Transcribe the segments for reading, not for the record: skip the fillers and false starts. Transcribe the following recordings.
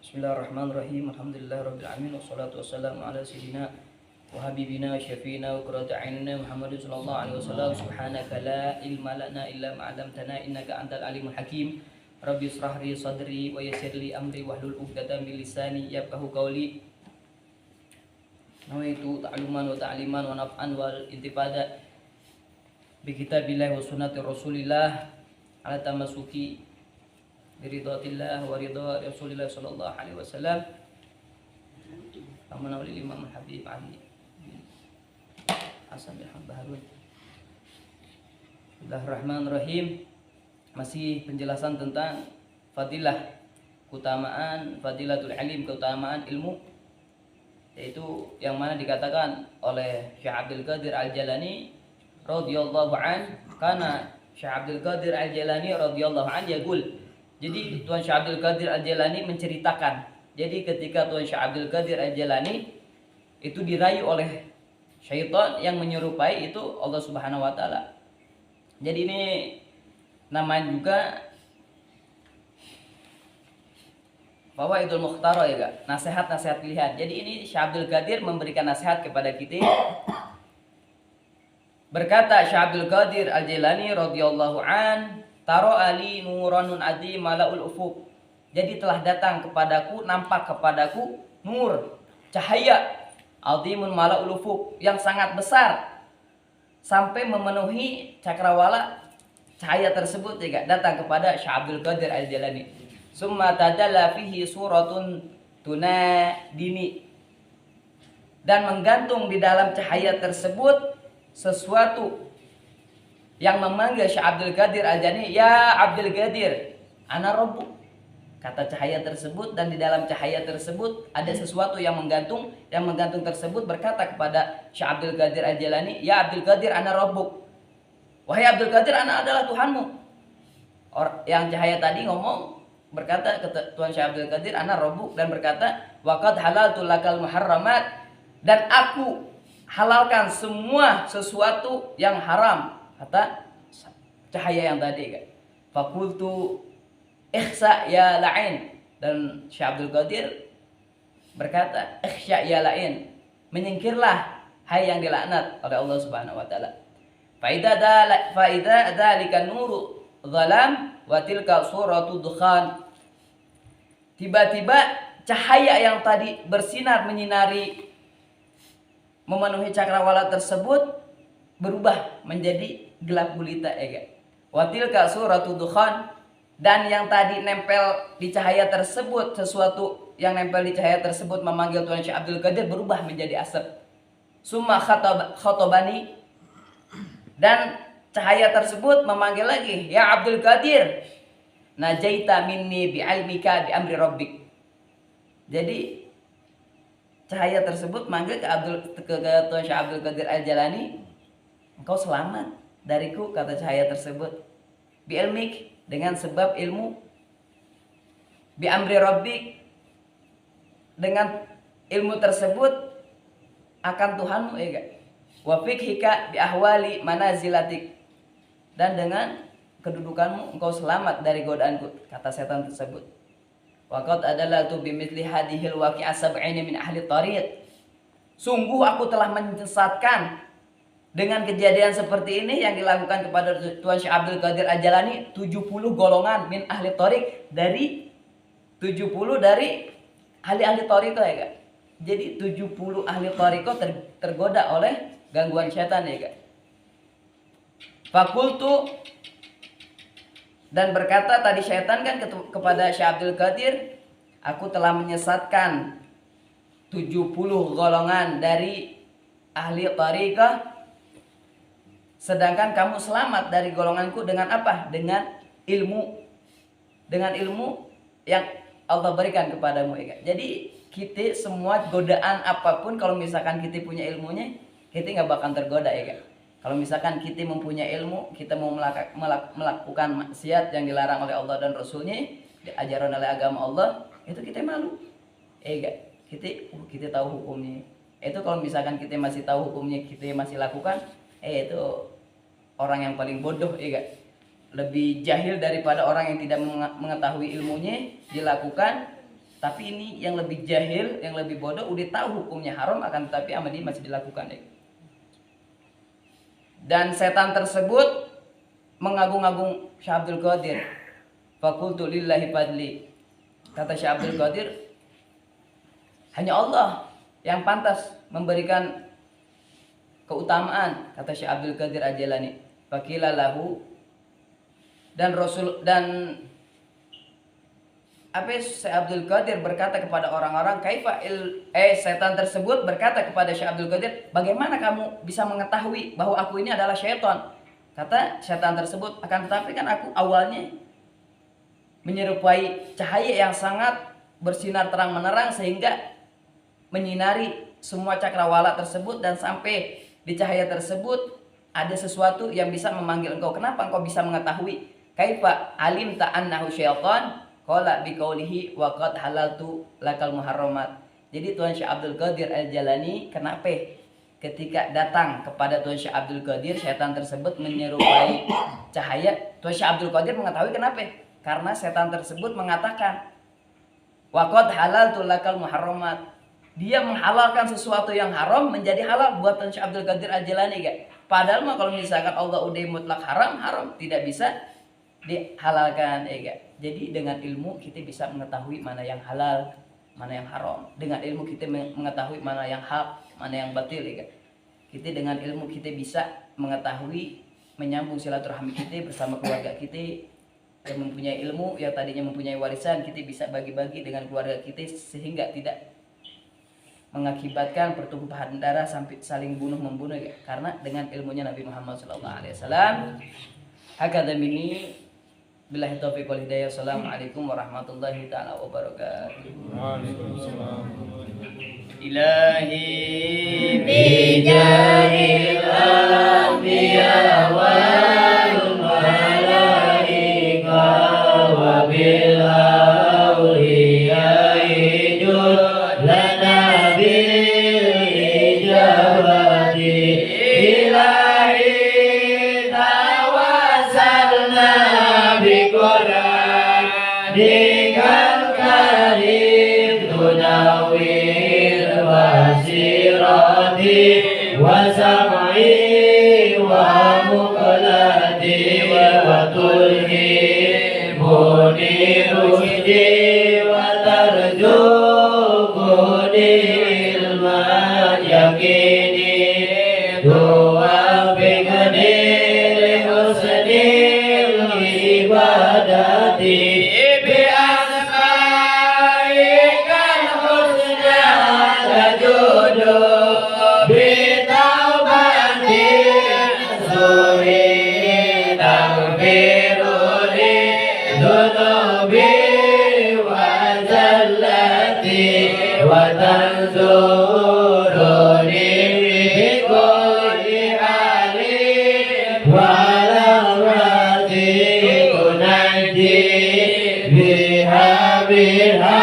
Bismillahirrahmanirrahim. Alhamdulillahirabbil alamin wassalatu wassalamu ala sayyidina wa habibina syafiina wa qurrati a'yunina Muhammadin sallallahu alaihi wasallam. Subhanaka la ilma lana illa ma 'allamtana innaka antal alimul hakim. Rabbi ishrah li sadri wa yassir li amri wahlul 'uqdatam min lisani yafqahu qawli. Nawaitu ta'luman wa ta'liman wa naf'an wal intifada bi kitabillah wa sunnati rasulillah ala tamasuki biridhatillah wa ridha Rasulillah sallallahu alaihi wasallam. Amanah lil Imam Habib Ali Hasan bin Harun. Bismillahirrahmanirrahim. Masih penjelasan tentang fadilah, keutamaan fadilatul alim, keutamaan ilmu, yaitu yang mana dikatakan oleh Syekh Abdul Qadir Al-Jalani radhiyallahu an, karena Syekh Abdul Qadir Al-Jalani radhiyallahu an yaqul. Jadi Tuan Syekh Abdul Qadir Al-Jalani menceritakan, jadi ketika Tuan Syekh Abdul Qadir Al-Jalani itu dirayu oleh syaitan yang menyerupai itu Allah Subhanahu wa taala. Jadi ini namanya juga Fawaidul Mukhtara ya Kak, nasihat-nasihat pilihan. Jadi ini Syekh Abdul Qadir memberikan nasihat kepada kita. Berkata Syekh Abdul Qadir Al-Jalani radhiyallahu an, Taro ali nuranun adi malaul ufuk. Jadi telah datang kepadaku, nampak kepadaku nur, cahaya adimun malaul ufuk yang sangat besar sampai memenuhi cakrawala. Cahaya tersebut juga datang kepada Syekh Abdul Qadir Al-Jalani. Summa tadalla fihi suratun tunadini, dan menggantung di dalam cahaya tersebut sesuatu yang memanggil Syekh Abdul Qadir Al-Jalani, ya Abdul Qadir, ana rabbuk. Kata cahaya tersebut, dan di dalam cahaya tersebut ada sesuatu yang menggantung. Yang menggantung tersebut berkata kepada Syekh Abdul Qadir Al-Jalani, ya Abdul Qadir, ana rabbuk. Wahai Abdul Qadir, ana adalah Tuhanmu. Yang cahaya tadi ngomong, berkata ke Tuan Syekh Abdul Qadir, ana rabbuk, dan berkata, waqad halaltu lakal muharramat, dan aku halalkan semua sesuatu yang haram. Kata cahaya yang tadi kan, fakultu ikhsa ya la'in, dan Syekh Abdul Qadir berkata, ikhsa ya la'in, menyingkirlah hai yang dilaknat oleh Allah Subhanahu wa taala. Faida dzalika nuru dhalam wa tilka suratu dukhan. Tiba-tiba cahaya yang tadi bersinar menyinari memenuhi cakrawala tersebut berubah menjadi gelap gulita ya. Watilka suratu dukhan, dan yang tadi nempel di cahaya tersebut, sesuatu yang nempel di cahaya tersebut memanggil Tuan Syekh Abdul Qadir berubah menjadi asap. Summa khatobani, dan cahaya tersebut memanggil lagi, ya Abdul Qadir, najaita minni bi'ilmika bi amri rabbik. Jadi cahaya tersebut manggil ke Tuan Syekh Abdul Qadir Al-Jalani, engkau selamat dariku, kata cahaya tersebut, bi ilmik, dengan sebab ilmu, bi amri rabbik, dengan ilmu tersebut akan Tuhanmu ya gak? Wa fikhika bi ahwali manazilatik, dan dengan kedudukanmu engkau selamat dari godaanku, kata setan tersebut. Waqad adallatu bimithli hadhil waqi'a sab'ina min ahli tariq. Sungguh aku telah menyesatkan dengan kejadian seperti ini yang dilakukan kepada Tuan Syekh Abdul Qadir Al-Jalani 70 golongan min ahli tariq, dari 70 dari ahli-ahli tariqah ya Kak. Jadi 70 ahli tariqah tergoda oleh gangguan setan ya Kak. Fakultu, dan berkata tadi setan kan kepada Syekh Abdul Qadir, aku telah menyesatkan 70 golongan dari ahli tariqah, sedangkan kamu selamat dari golonganku dengan apa? Dengan ilmu. Dengan ilmu yang Allah berikan kepadamu ya. Jadi kita semua godaan apapun, kalau misalkan kita punya ilmunya, kita nggak bakal tergoda ya. Kalau misalkan kita mempunyai ilmu, kita mau melakukan maksiat yang dilarang oleh Allah dan Rasulnya, diajaran oleh agama Allah, itu kita malu. Kita tahu hukumnya. Itu kalau misalkan kita masih tahu hukumnya, kita masih lakukan, itu orang yang paling bodoh ya gak? Lebih jahil daripada orang yang tidak mengetahui ilmunya, dilakukan, Tapi ini yang lebih jahil, yang lebih bodoh, udah tahu hukumnya haram, akan tetapi sama dia masih dilakukan ya. Dan setan tersebut mengagung-agung Syekh Abdul Qadir. Fakultu lillahi fadli. Kata Syekh Abdul Qadir, hanya Allah yang pantas memberikan keutamaan, kata Syekh Abdul Qadir Al-Jailani. Fakila lahu, dan Rasul dan Syekh Abdul Qadir berkata kepada orang-orang, setan tersebut berkata kepada Syekh Abdul Qadir, bagaimana kamu bisa mengetahui bahwa aku ini adalah syaitan? Kata setan tersebut, akan tetapi kan aku awalnya menyerupai cahaya yang sangat bersinar terang menerang sehingga menyinari semua cakrawala tersebut, dan sampai di cahaya tersebut ada sesuatu yang bisa memanggil engkau. Kenapa engkau bisa mengetahui? Kaifa alimta annahu syaitan? Qala biqaulihi wa qad halaltu lakal muharramat. Jadi Tuan Syekh Abdul Qadir Al-Jailani kenapa ketika datang kepada Tuan Syekh Abdul Qadir, setan tersebut menyerupai cahaya. Tuan Syekh Abdul Qadir mengetahui kenapa? Karena setan tersebut mengatakan wa qad halaltu lakal muharramat. Dia menghalalkan sesuatu yang haram menjadi halal buat Tuan Syekh Abdul Qadir Al-Jailani, gak? Padahal mah kalau misalkan Allah udah mutlak haram tidak bisa dihalalkan, ya gak? Jadi dengan ilmu kita bisa mengetahui mana yang halal, mana yang haram. Dengan ilmu kita mengetahui mana yang hak, mana yang batil, ya gak? Kita dengan ilmu kita bisa mengetahui, menyambung silaturahmi kita bersama keluarga kita yang mempunyai ilmu, yang tadinya mempunyai warisan, kita bisa bagi-bagi dengan keluarga kita sehingga tidak mengakibatkan pertumpahan darah sampai saling bunuh-membunuh, ya. Karena dengan ilmunya Nabi Muhammad SAW. Hakadha minni billahi taufiq wal hidayah. Assalamualaikum warahmatullahi taala wabarakatuh. Waalaikumsalam. Ilahi bijahil anbiya wal malaika wa bil awliya ijud lana bil ijabati. Ilahi tawassalna bi Qur'an dengan karim tunawir basirati wa sam'i wa muqlati wa tulhi rusdi wa tarjuquni ilma yakini doa bigani husnil ibadati bi asma'ikal husna tajudu bi taubati zuri taghfiruni dunubi wa zallati wa tanzuruni bi kulli hali wa lamrati kunajdi biha biha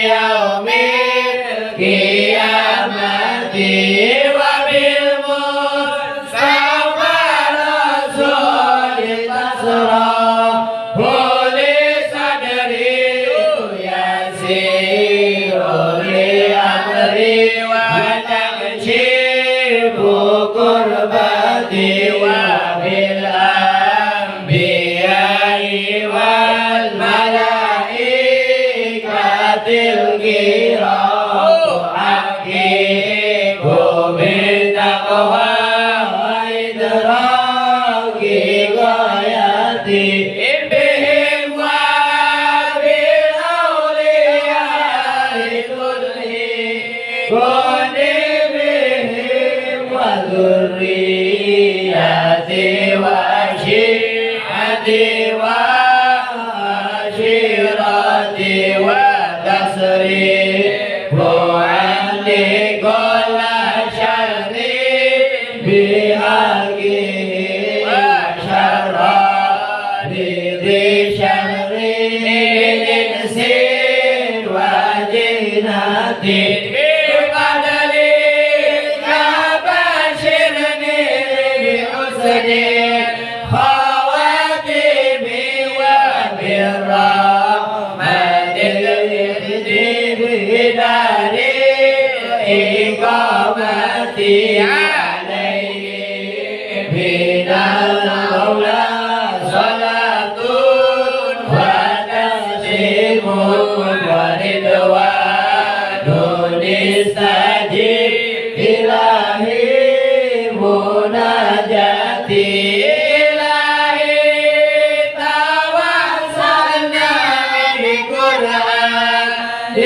yaumil qiyamati wa bil mustafa rasul tasra huli sadri yasiru li amri wa takshifu kurbati wa bil anbiya'i wal malaikatil kiram haqiqu min taqwa wa idraki ghayati bihim wa bil awliya'i kulli kuni bihim wa dhurriyyati wa syi'ati wa ashirati wa tasrifu anni kulla syarri bihaqihi wa syarra bidhi syarri insin wa jinatin biqadali kabashirni bi husni khawatim عليه بنا المولى صلاة وتسليم ورضوان استجب إلهي مناجاتي إلهي توسلنا بقرآن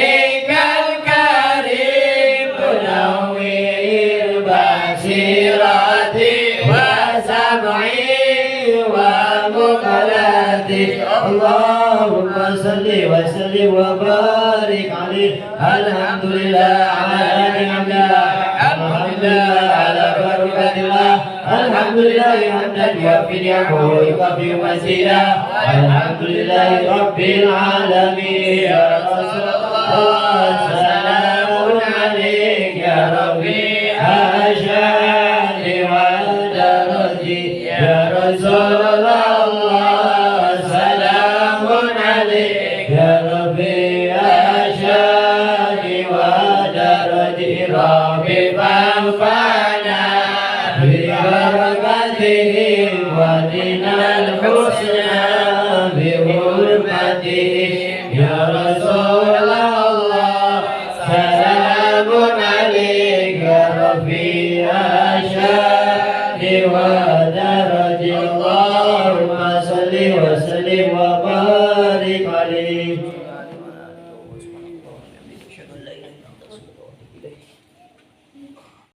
الكريم تنوير بصيرتي وسمعي ومقلتي اللهم صل وسلم وبارك عليه الحمد لله على نعم الله الحمد لله على بركة الله الحمد لله حمدا يوفي نعمه ويكفي مزيدا الحمد لله رب العالمين يا رسول الله سلام عليك يا ربي أشهد ودرجي يا رسول الله سلام عليك يا ربي أشهد ودرجي ربي فانفعنا ببركته ودنا الحسنى بحرمته يا رسول الله سلام عليك يا ربي أشهد